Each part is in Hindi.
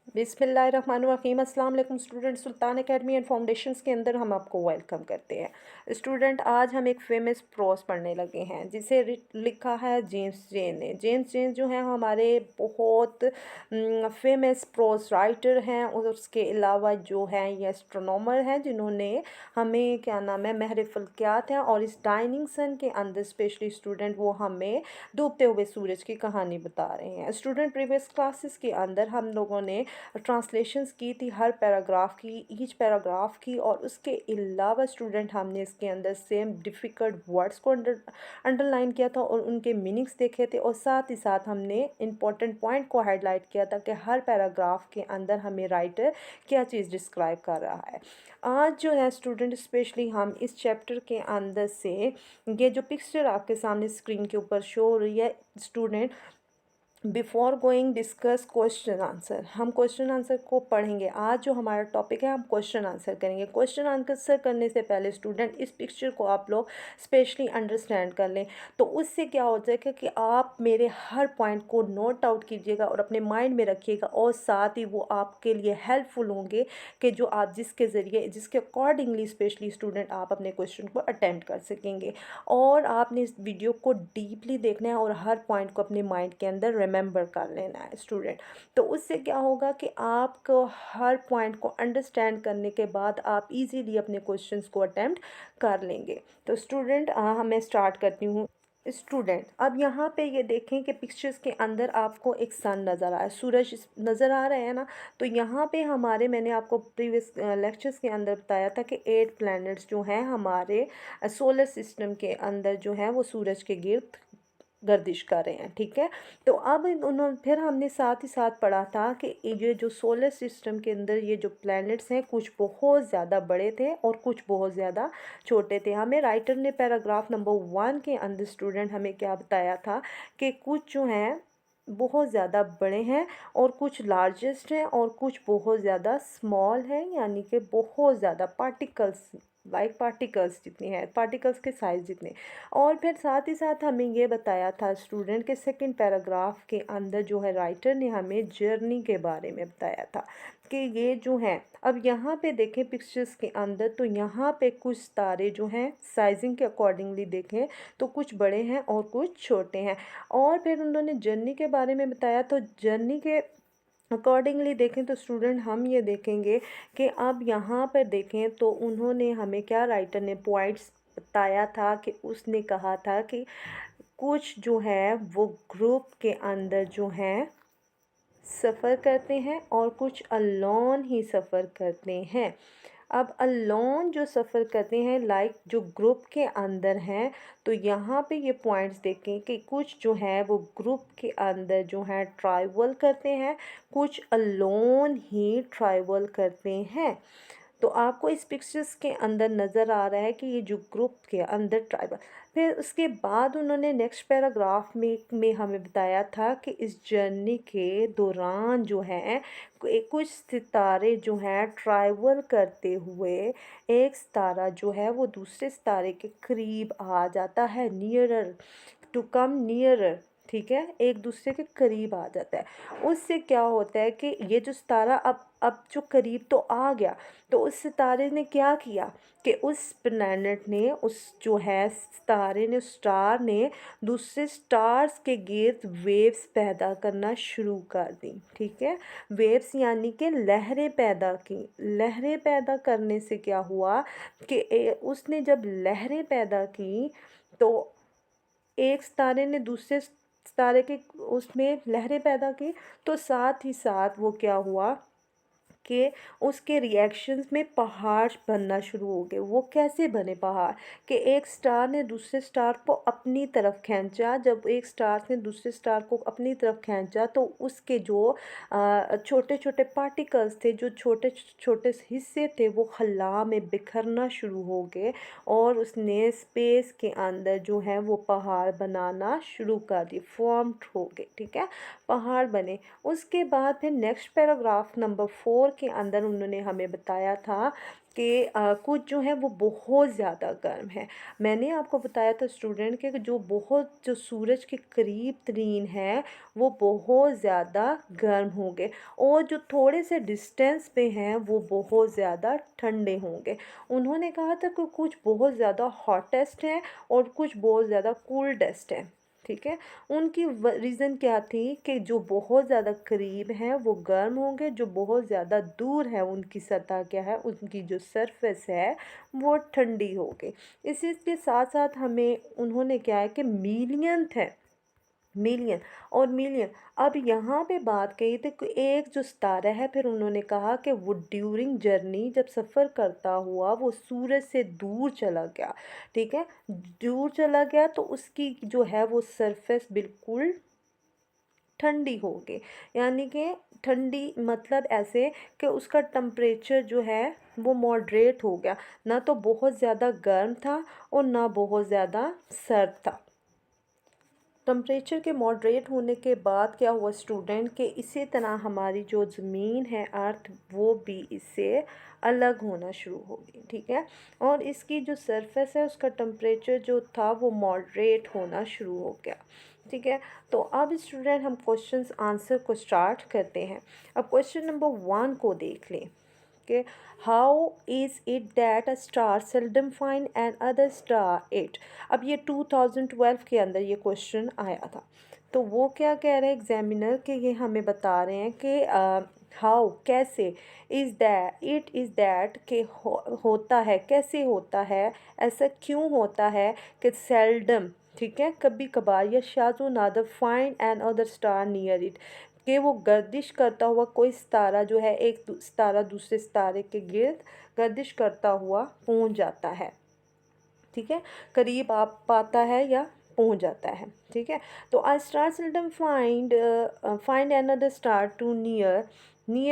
बिस्मिल्लाहिर्रहमानिर्रहीम। अस्सलाम वालेकुम student. Sultan academy and foundations के अंदर हम आपको वेलकम करते हैं। स्टूडेंट, आज हम एक फेमस प्रोज पढ़ने लगे हैं जिसे लिखा है जेम्स जेन ने। जेम्स जेन जो है हमारे बहुत फेमस प्रोज राइटर हैं, और उसके अलावा जो है ये एस्ट्रोनॉमर हैं जिन्होंने हमें क्या नाम है महर फल्कियात हैं, और इस डाइनिंग सन के अंदर स्पेशली स्टूडेंट वो हमें डूबते हुए सूरज की कहानी बता रहे हैं। स्टूडेंट, प्रीवियस क्लासेस के अंदर हम लोगों ने ट्रांसलेशंस की थी हर पैराग्राफ की, ईच पैराग्राफ की, और उसके अलावा स्टूडेंट हमने इसके अंदर सेम डिफ़िकल्ट वर्ड्स को अंडरलाइन किया था और उनके मीनिंग्स देखे थे, और साथ ही साथ हमने इम्पॉर्टेंट पॉइंट को हाईलाइट किया था कि हर पैराग्राफ के अंदर हमें राइटर क्या चीज़ डिस्क्राइब कर रहा है। आज जो है स्टूडेंट स्पेशली हम इस चैप्टर के अंदर से ये जो पिक्चर आपके सामने स्क्रीन के ऊपर शो हो रही है student, before going discuss question answer, हम क्वेश्चन आंसर को पढ़ेंगे। आज जो हमारा टॉपिक है हम क्वेश्चन आंसर करेंगे। क्वेश्चन आंसर करने से पहले स्टूडेंट इस पिक्चर को आप लोग स्पेशली अंडरस्टैंड कर लें, तो उससे क्या हो जाएगा कि आप मेरे हर पॉइंट को नोट आउट कीजिएगा और अपने माइंड में रखिएगा, और साथ ही वो आपके लिए हेल्पफुल होंगे कि जो आप जिसके ज़रिए जिसके अकॉर्डिंगली स्पेशली स्टूडेंट आप अपने क्वेश्चन को अटेम्प्ट कर सकेंगे। और आपने इस वीडियो को डीपली देखना है और हर पॉइंट को अपने माइंड के अंदर रिमेंबर कर लेना है स्टूडेंट। तो उससे क्या होगा कि आपको हर पॉइंट को अंडरस्टैंड करने के बाद आप इजीली अपने क्वेश्चंस को अटेम्प्ट कर लेंगे। तो स्टूडेंट, मैं स्टार्ट करती हूँ। स्टूडेंट, अब यहाँ पे ये देखें कि पिक्चर्स के अंदर आपको एक सन नज़र आ रहा है, सूरज नज़र आ रहा है ना। तो यहाँ पे हमारे मैंने आपको प्रीवियस लेक्चर्स के अंदर बताया था कि 8 प्लैनेट्स जो हैं हमारे सोलर सिस्टम के अंदर जो है वो सूरज के गिर्द गर्दिश कर रहे हैं, ठीक है। तो अब उन्होंने फिर हमने साथ ही साथ पढ़ा था कि ये जो सोलर सिस्टम के अंदर ये जो प्लैनेट्स हैं कुछ बहुत ज़्यादा बड़े थे और कुछ बहुत ज़्यादा छोटे थे। हमें राइटर ने पैराग्राफ नंबर 1 के अंदर स्टूडेंट हमें क्या बताया था कि कुछ जो हैं बहुत ज़्यादा बड़े हैं और कुछ लार्जेस्ट हैं और कुछ बहुत ज़्यादा स्मॉल हैं, यानी कि बहुत ज़्यादा पार्टिकल्स, लाइक पार्टिकल्स जितनी है, पार्टिकल्स के साइज़ जितने। और फिर साथ ही साथ हमें ये बताया था स्टूडेंट के सेकंड पैराग्राफ के अंदर जो है राइटर ने हमें जर्नी के बारे में बताया था कि ये जो हैं, अब यहाँ पे देखें पिक्चर्स के अंदर, तो यहाँ पे कुछ तारे जो हैं साइजिंग के अकॉर्डिंगली देखें तो कुछ बड़े हैं और कुछ छोटे हैं। और फिर उन्होंने जर्नी के बारे में बताया, तो जर्नी के अकॉर्डिंगली देखें तो स्टूडेंट हम ये देखेंगे कि अब यहाँ पर देखें तो उन्होंने हमें क्या, राइटर ने पॉइंट्स बताया था कि उसने कहा था कि कुछ जो है वो ग्रुप के अंदर जो हैं सफ़र करते हैं और कुछ अलोन ही सफ़र करते हैं। अब अलोन जो सफ़र करते हैं लाइक जो ग्रुप के अंदर हैं, तो यहाँ पे ये पॉइंट्स देखें कि कुछ जो है वो ग्रुप के अंदर जो है ट्रैवल करते हैं, कुछ अलोन ही ट्रैवल करते हैं। तो आपको इस पिक्चर्स के अंदर नज़र आ रहा है कि ये जो ग्रुप के अंदर ट्राइबल। फिर उसके बाद उन्होंने नेक्स्ट पैराग्राफ में हमें बताया था कि इस जर्नी के दौरान जो है कुछ सितारे जो हैं ट्रैवल करते हुए, एक सितारा जो है वो दूसरे सितारे के करीब आ जाता है, नियरर, टू कम नियरर, ठीक है, एक दूसरे के करीब आ जाता है। उससे क्या होता है कि ये जो सितारा अब जो करीब तो आ गया, तो उस सितारे ने क्या किया कि उस प्लैनेट ने, उस जो है सितारे ने, स्टार ने दूसरे स्टार्स के गिर्द वेव्स पैदा करना शुरू कर दी, ठीक है। वेव्स यानी कि लहरें पैदा की। लहरें पैदा करने से क्या हुआ कि उसने जब लहरें पैदा की, तो एक सितारे ने दूसरे सितारे के उसमें लहरें पैदा की, तो साथ ही साथ वो क्या हुआ कि उसके रिएक्शंस में पहाड़ बनना शुरू हो गए। वो कैसे बने पहाड़ कि एक स्टार ने दूसरे स्टार को अपनी तरफ खींचा। जब एक स्टार ने दूसरे स्टार को अपनी तरफ खींचा, तो उसके जो छोटे छोटे पार्टिकल्स थे, जो छोटे छोटे हिस्से थे, वो खला में बिखरना शुरू हो गए और उसने स्पेस के अंदर जो है वो पहाड़ बनाना शुरू कर दिए, फॉर्म्ड हो गए, ठीक है, पहाड़ बने। उसके बाद फिर नेक्स्ट पैराग्राफ नंबर 4 के अंदर उन्होंने हमें बताया था कि कुछ जो है वो बहुत ज़्यादा गर्म है। मैंने आपको बताया था स्टूडेंट कि जो सूरज के करीब तरीन है वो बहुत ज़्यादा गर्म होंगे, और जो थोड़े से डिस्टेंस पे हैं वो बहुत ज़्यादा ठंडे होंगे। उन्होंने कहा था कि कुछ बहुत ज़्यादा हॉटेस्ट हैं और कुछ बहुत ज़्यादा कूल्डेस्ट हैं। ठीक है, उनकी रीज़न क्या थी कि जो बहुत ज़्यादा करीब हैं वो गर्म होंगे, जो बहुत ज़्यादा दूर है उनकी सतह क्या है, उनकी जो सरफेस है वो ठंडी होगी। इसी के साथ साथ हमें उन्होंने क्या है कि मिलियन है, मिलियन और मिलियन। अब यहाँ पे बात कही थी कि एक जो सितारा है, फिर उन्होंने कहा कि वो ड्यूरिंग जर्नी जब सफ़र करता हुआ वो सूरज से दूर चला गया। ठीक है, दूर चला गया तो उसकी जो है वो सरफेस बिल्कुल ठंडी होगी। यानी कि ठंडी मतलब ऐसे कि उसका टेम्परेचर जो है वो मॉडरेट हो गया, ना तो बहुत ज़्यादा गर्म था और ना बहुत ज़्यादा सर्द था। टेम्परेचर के मॉडरेट होने के बाद क्या हुआ स्टूडेंट, के इसी तरह हमारी जो ज़मीन है अर्थ वो भी इससे अलग होना शुरू हो गई। ठीक है, और इसकी जो सरफेस है उसका टेम्परेचर जो था वो मॉडरेट होना शुरू हो गया। ठीक है, तो अब स्टूडेंट हम क्वेश्चंस आंसर को स्टार्ट करते हैं। अब क्वेश्चन नंबर 1 को देख लें कि how is it that a star seldom find and other star it. अब ये 2012 के अंदर ये क्वेश्चन आया था। तो वो क्या कह रहे हैं एग्जामिनर के, ये हमें बता रहे हैं कि हाउ कैसे, इट इज़ दैट के होता है, कैसे होता है, ऐसा क्यों होता है कि सेल्डम, ठीक है, कभी कभार, या शाज़ो नादर find another star near it, कि वो गर्दिश करता हुआ कोई सितारा जो है एक सितारा दूसरे सितारे के गिर्द गर्दिश करता हुआ पहुंच जाता है। ठीक है, करीब आप पाता है या पहुंच जाता है। ठीक है, तो a star seldom find another star to near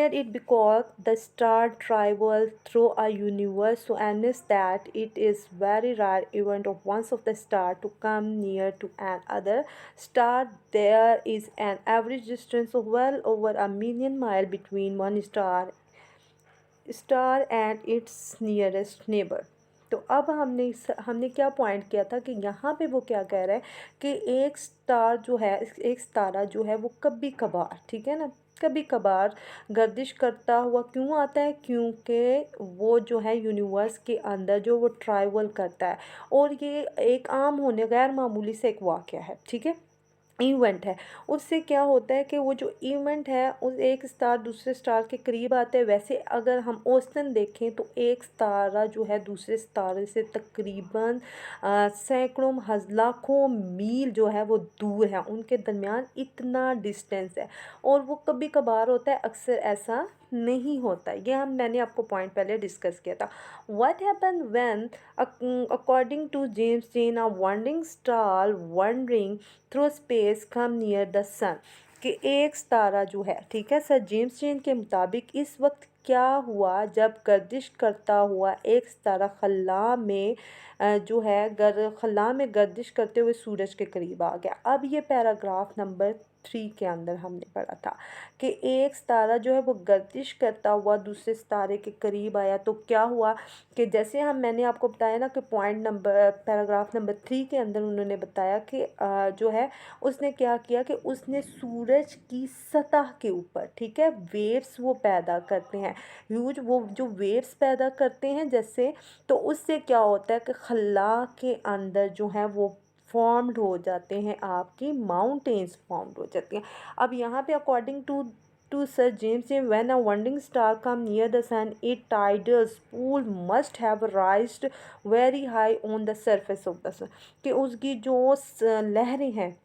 it because the star travel through a universe so endless that it is very rare event of once of the star to come near to another star. There is an average distance of well over a million miles between one star and its nearest neighbor. तो अब हमने क्या पॉइंट किया था कि यहाँ पे वो क्या कह रहा है कि एक स्टार जो है, एक सितारा जो है वो कभी कभार, ठीक है ना, कभी कभार गर्दिश करता हुआ क्यों आता है, क्योंकि वो जो है यूनिवर्स के अंदर जो वो ट्रैवल करता है, और ये एक आम होने गैर मामूली से एक वाक़या है। ठीक है, इवेंट है। उससे क्या होता है कि वो जो इवेंट है उस एक स्टार दूसरे स्टार के करीब आते हैं। वैसे अगर हम औसतन देखें तो एक सितारा जो है दूसरे सितारे से तकरीबन सैकड़ों लाखों मील जो है वो दूर है, उनके दरमियान इतना डिस्टेंस है, और वो कभी कभार होता है, अक्सर ऐसा नहीं होता। ये मैंने आपको पॉइंट पहले डिस्कस किया था। What happen when according to James Chen a wondering star wondering through space come near the sun, कि एक सितारा जो है, ठीक है, सर जेम्स चेन के मुताबिक इस वक्त क्या हुआ जब गर्दिश करता हुआ एक सितारा खला में जो है खला में गर्दिश करते हुए सूरज के करीब आ गया। अब ये पैराग्राफ नंबर 3 के अंदर हमने पढ़ा था कि एक सितारा जो है वो गर्दिश करता हुआ दूसरे सितारे के करीब आया, तो क्या हुआ कि जैसे मैंने आपको बताया ना कि पैराग्राफ नंबर 3 के अंदर उन्होंने बताया कि जो है उसने क्या किया कि उसने सूरज की सतह के ऊपर, ठीक है, वेव्स वो पैदा करते हैं, ह्यूज वो जो वेव्स पैदा करते हैं जैसे, तो उससे क्या होता है कि खला के अंदर जो है वो फॉर्म्ड हो जाते हैं, आपकी माउंटेन्स फॉर्म्ड हो जाती हैं। अब यहाँ पे according to sir James when a wondering star come near the sun it tidal pull must have raised very high on the surface of the sun, कि उसकी जो लहरें हैं,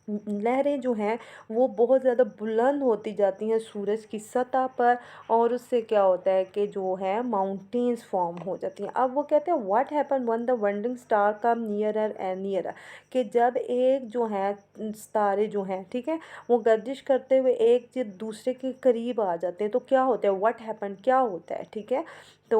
लहरें जो हैं वो बहुत ज़्यादा बुलंद होती जाती हैं सूरज की सतह पर, और उससे क्या होता है कि जो है माउंटेन्स फॉर्म हो जाती हैं। अब वो कहते हैं what happen when the wondering star come nearer and nearer, कि जब एक जो है सितारे जो हैं, ठीक है, वो गर्दिश करते हुए एक दूसरे के करीब आ जाते हैं तो क्या होता है, व्हाट हैपन क्या होता है, ठीक है, तो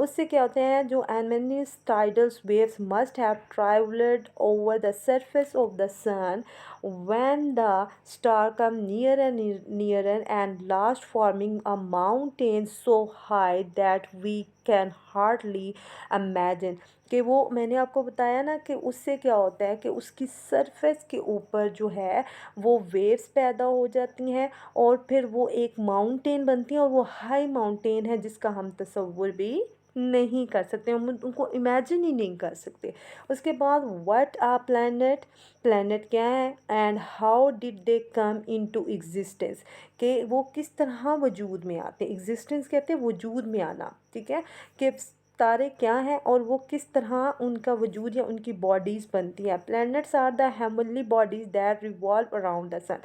उससे क्या होता है, जो enormous tidal waves must have travelled over the surface of the sun when the star come nearer and last forming a mountain so high that we can hardly imagine। कि वो मैंने आपको बताया ना कि उससे क्या होता है कि उसकी सरफेस के ऊपर जो है वो वेव्स पैदा हो जाती हैं और फिर वो एक माउंटेन बनती हैं और वो हाई माउंटेन है जिसका हम तसव्वुर भी नहीं कर सकते, हम उनको इमेजिन ही नहीं कर सकते। उसके बाद व्हाट आ प्लैनेट, प्लैनेट क्या है and how did they come into existence, कि वो किस तरह वजूद में आते हैं। एग्जिस्टेंस कहते हैं वजूद में आना, ठीक है, कि तारे क्या हैं और वो किस तरह उनका वजूद या उनकी बॉडीज़ बनती हैं। Planets are the heavenly bodies that revolve around the sun,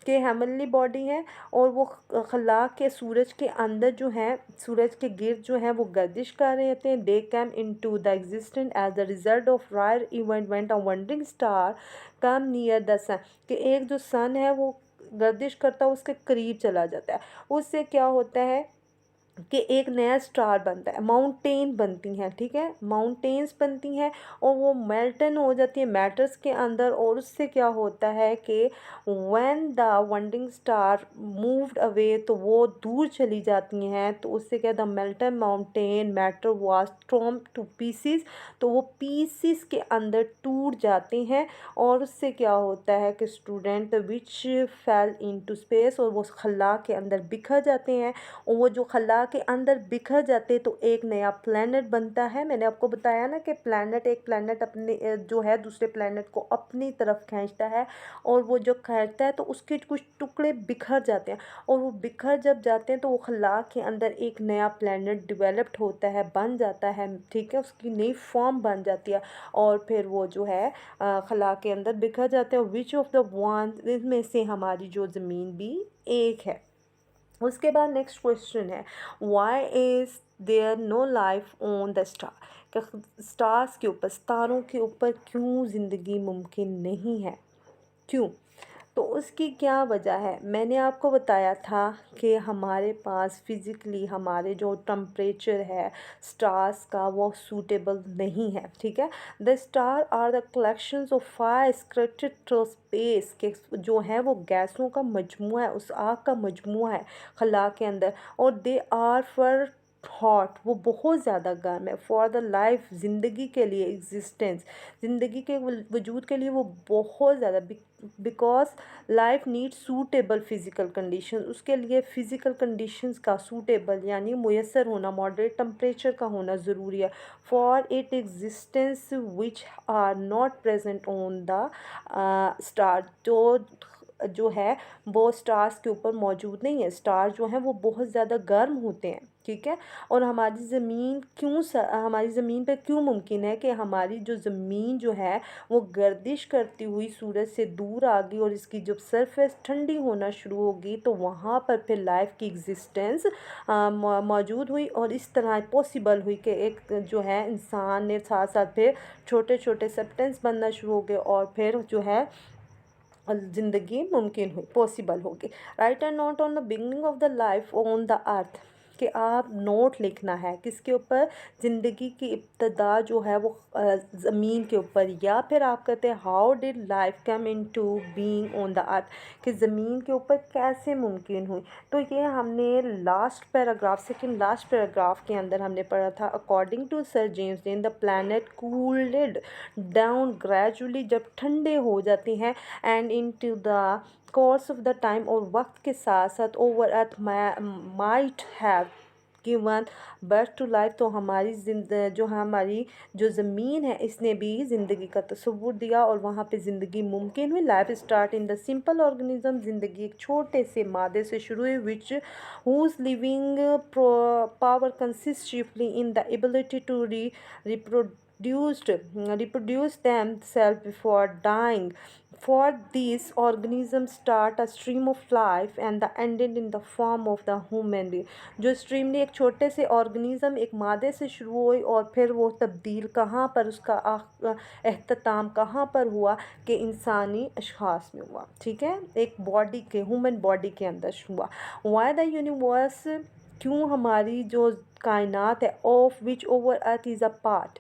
के हेवनली बॉडी है और वो खला के सूरज के अंदर जो है, सूरज के गिर्द जो है वो गर्दिश कर रहे होते हैं। They came into the existent as the result of rare event went a wondering star come near the sun, कि एक जो सन है वो गर्दिश करता है उसके करीब चला जाता है, उससे क्या होता है कि एक नया स्टार बनता है, माउंटेन बनती हैं, ठीक है, माउंटेन्स बनती हैं और वो मेल्टन हो जाती है मैटर्स के अंदर। और उससे क्या होता है कि when the wandering star moved away, तो वो दूर चली जाती हैं, तो उससे क्या, the molten mountain matter was torn to pieces, तो वो पीसीस के अंदर टूट जाते हैं। और उससे क्या होता है कि student which fail into space, और वो खला के अंदर बिखर जाते हैं और वो जो खला के अंदर बिखर जाते तो एक नया प्लैनेट बनता है। मैंने आपको बताया ना कि प्लैनेट, एक प्लैनेट अपने जो है दूसरे प्लैनेट को अपनी तरफ खींचता है और वो जो खींचता है तो उसके कुछ टुकड़े बिखर जाते हैं और वो बिखर जब जाते हैं तो वो खला के अंदर एक नया प्लैनेट डिवेलप्ड होता है, बन जाता है, ठीक है, उसकी नई फॉर्म बन जाती है और फिर वो जो है खला के अंदर बिखर जाते हैं। विच ऑफ द वन, इसमें से हमारी जो ज़मीन भी एक है। उसके बाद नेक्स्ट क्वेश्चन है, why is there no life on the star, stars के ऊपर, सितारों के ऊपर क्यों ज़िंदगी मुमकिन नहीं है, क्यों? तो उसकी क्या वजह है, मैंने आपको बताया था कि हमारे पास फिज़िकली हमारे जो टम्परेचर है स्टार्स का वो सूटेबल नहीं है, ठीक है। The star are the collections of fire scripted space, के जो है वो गैसों का मजमूआ है, उस आग का मजमूआ है खला के अंदर, और दे आर फॉर हॉट, वो बहुत ज़्यादा गर्म है, फॉर द लाइफ, ज़िंदगी के लिए, एग्जिस्टेंस, ज़िंदगी के वजूद के लिए वो बहुत ज़्यादा, because life need suitable physical condition, उसके लिए फ़िज़िकल कंडीशंस का सूटेबल यानी मुयसर होना, मॉडरेट टेम्परेचर का होना ज़रूरी है। For it existence which are not present on the star, जो है वो स्टार्स के ऊपर मौजूद नहीं है। स्टार जो हैं वो बहुत ज़्यादा गर्म होते हैं, ठीक है। और हमारी ज़मीन क्यों हमारी ज़मीन पे क्यों मुमकिन है कि हमारी जो ज़मीन जो है वो गर्दिश करती हुई सूरज से दूर आ गई और इसकी जब सरफेस ठंडी होना शुरू होगी तो वहाँ पर फिर लाइफ की एग्जिस्टेंस मौजूद हुई और इस तरह पॉसिबल हुई कि एक जो है इंसान ने साथ साथ फिर छोटे छोटे सब्सटेंस बनना शुरू हो गए और फिर जो है ज़िंदगी मुमकिन हुई, पॉसिबल होगी। Right and note on the beginning of the life on the earth, कि आप नोट लिखना है किसके ऊपर, ज़िंदगी की इब्तदा जो है वो ज़मीन के ऊपर, या फिर आप कहते हैं how did life come into being on the earth, कि ज़मीन के ऊपर कैसे मुमकिन हुई। तो ये हमने last paragraph, second last paragraph के अंदर हमने पढ़ा था, according to sir James Dean the planet cooled down gradually, जब ठंडे हो जाते हैं and into the course of the time, और वक्त के साथ साथ over earth might have given birth to life, तो हमारी जो हमारी जो ज़मीन है इसने भी ज़िंदगी का तस्वुर दिया और वहाँ पे ज़िंदगी मुमकिन हुई। Life start in the simple organism, ज़िंदगी एक छोटे से मादे से शुरू हुई, which whose living power consist chiefly in the ability to reproduce themselves before dying. For these organisms start a stream of life and the ended in the form of the human being. जो स्ट्रीमली एक छोटे से ऑर्गेनिज़म एक मादे से शुरू हुई और फिर वो तब्दील कहाँ पर, उसका एख्तिताम कहाँ पर हुआ, कि इंसानी अशख़ास में हुआ, ठीक है, एक बॉडी के, ह्यूमन बॉडी के अंदर हुआ। वाई द यूनिवर्स, क्यों हमारी जो कायनात है, of which over earth is a part,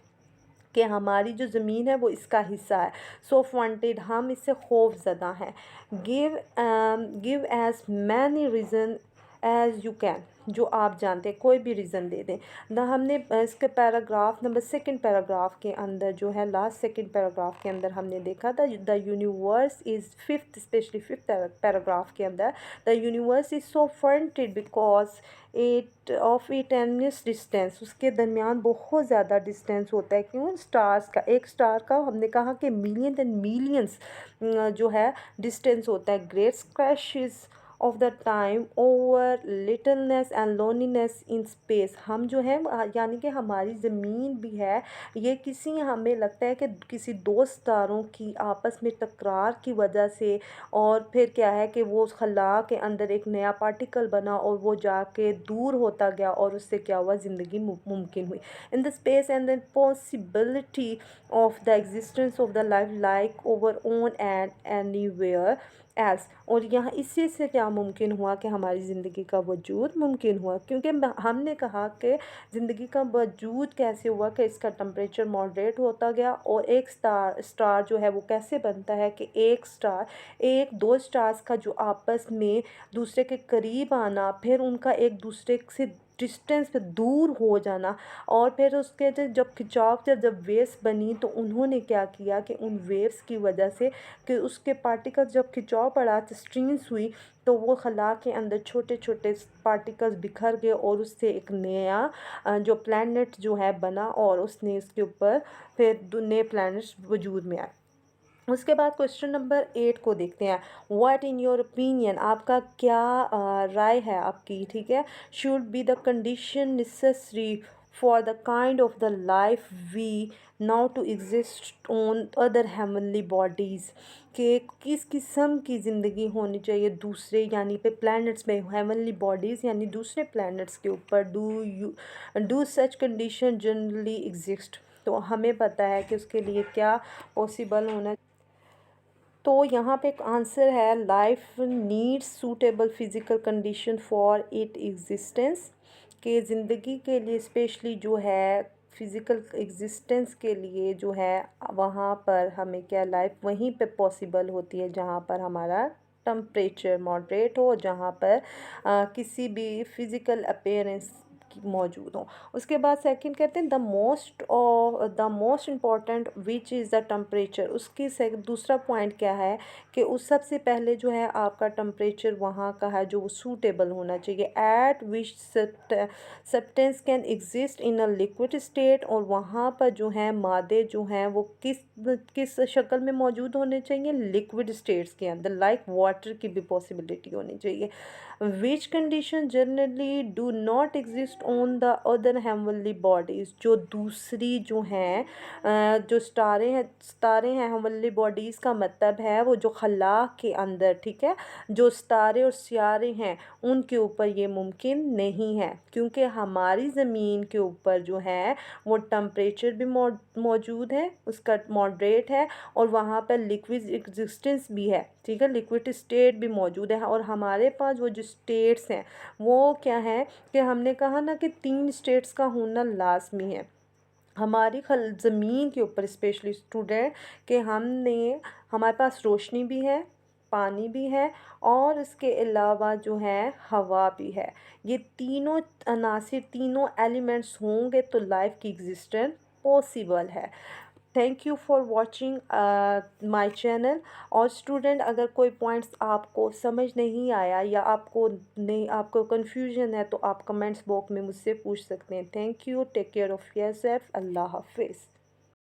कि हमारी जो ज़मीन है वो इसका हिस्सा है। सो वांटेड, हम इससे खौफ ज़दा हैं। Give as many reason as you can, जो आप जानते हैं कोई भी रीज़न दे दें। हमने इसके पैराग्राफ नंबर सेकंड पैराग्राफ के अंदर जो है, लास्ट सेकंड पैराग्राफ के अंदर हमने देखा था the universe is fifth, especially fifth paragraph के अंदर, the universe is so funded because it enormous distance, उसके दरमियान बहुत ज़्यादा डिस्टेंस होता है। क्यों? स्टार्स का, एक स्टार का हमने कहा कि मिलियन एंड मिलियंस जो है डिस्टेंस होता है। Great crashes of the time over littleness and loneliness in space, हम जो है यानी कि हमारी ज़मीन भी है, ये किसी, हमें लगता है कि किसी दो सितारों की आपस में तकरार की वजह से, और फिर क्या है कि वो उस खला के अंदर एक नया पार्टिकल बना और वो जाके दूर होता गया, और उससे क्या हुआ, ज़िंदगी मुमकिन हुई। In the space and the possibility of the existence of the life like over own and anywhere else, और यहाँ इसी से क्या मुमकिन हुआ कि हमारी ज़िंदगी का वजूद मुमकिन हुआ। क्योंकि हमने कहा कि ज़िंदगी का वजूद कैसे हुआ, कि इसका टेम्परेचर मॉडरेट होता गया, और एक स्टार जो है वो कैसे बनता है कि एक दो स्टार्स का जो आपस में दूसरे के करीब आना, फिर उनका एक दूसरे से डिस्टेंस पे दूर हो जाना, और फिर उसके जब खिंचाव, जब वेव्स बनी, तो उन्होंने क्या किया कि उन वेव्स की वजह से, कि उसके पार्टिकल्स जब खिंचाव पड़ा, स्ट्रीम्स हुई, तो वो खला के अंदर छोटे छोटे पार्टिकल्स बिखर गए, और उससे एक नया जो प्लैनेट जो है बना, और उसने इसके ऊपर फिर नए प्लैनेट्स वजूद में आए। उसके बाद क्वेश्चन नंबर 8 को देखते हैं। व्हाट इन योर ओपिनियन, आपका क्या राय है आपकी, ठीक है। Should be the condition necessary for the kind of the life we now to exist on other heavenly bodies, कि किस किस्म की ज़िंदगी होनी चाहिए दूसरे यानी पे प्लैनेट्स में, हेवनली बॉडीज़ यानी दूसरे प्लैनेट्स के ऊपर। Do such condition generally exist, तो हमें पता है कि उसके लिए क्या पॉसिबल होना। तो यहाँ पे एक आंसर है, life needs suitable physical condition for it existence, के ज़िंदगी के लिए स्पेशली जो है फिज़िकल एग्जिस्टेंस के लिए जो है, वहाँ पर हमें क्या, लाइफ वहीं पे पॉसिबल होती है जहाँ पर हमारा टेम्परेचर मॉडरेट हो, जहाँ पर किसी भी फिज़िकल अपीयरेंस मौजूद हो। उसके बाद सेकंड कहते हैं the most important which is the temperature, उसकी दूसरा पॉइंट क्या है कि उस सबसे पहले जो है आपका टेम्परेचर वहाँ का है जो सूटेबल होना चाहिए। Eight which substance can exist in a liquid state, और वहाँ पर जो है मादे जो हैं वो किस शक्ल में मौजूद होने चाहिए, लिक्विड स्टेट्स के अंदर, लाइक वाटर की भी पॉसिबिलिटी होनी चाहिए। Which condition generally do not exist on the other heavenly bodies, जो दूसरी जो हैं जो सितारे हैं हेवनली बॉडीज़ का मतलब है वो जो खला के अंदर, ठीक है, जो सितारे और सियारे हैं उनके ऊपर ये मुमकिन नहीं है, क्योंकि हमारी ज़मीन के ऊपर जो है वो टेम्परेचर भी मौजूद है, उसका मॉडरेट है, और वहाँ पर लिक्विड एग्जिस्टेंस भी है, ठीक है, लिक्विड स्टेट भी मौजूद है। और हमारे पास वो जो स्टेट्स हैं वो क्या है कि हमने कहा ना कि 3 स्टेट्स का होना लाजमी है हमारी ज़मीन के ऊपर, स्पेशली स्टूडेंट, कि हमारे पास रोशनी भी है, पानी भी है, और इसके अलावा जो है हवा भी है। ये तीनों अनासिर, तीनों एलिमेंट्स होंगे तो लाइफ की एग्जिस्टेंस पॉसिबल है। Thank you for watching my channel. और स्टूडेंट, अगर कोई पॉइंट्स आपको समझ नहीं आया या आपको कन्फ्यूजन है तो आप कमेंट्स बॉक्स में मुझसे पूछ सकते हैं। Thank you, take care of yourself, अल्लाह हाफिज़।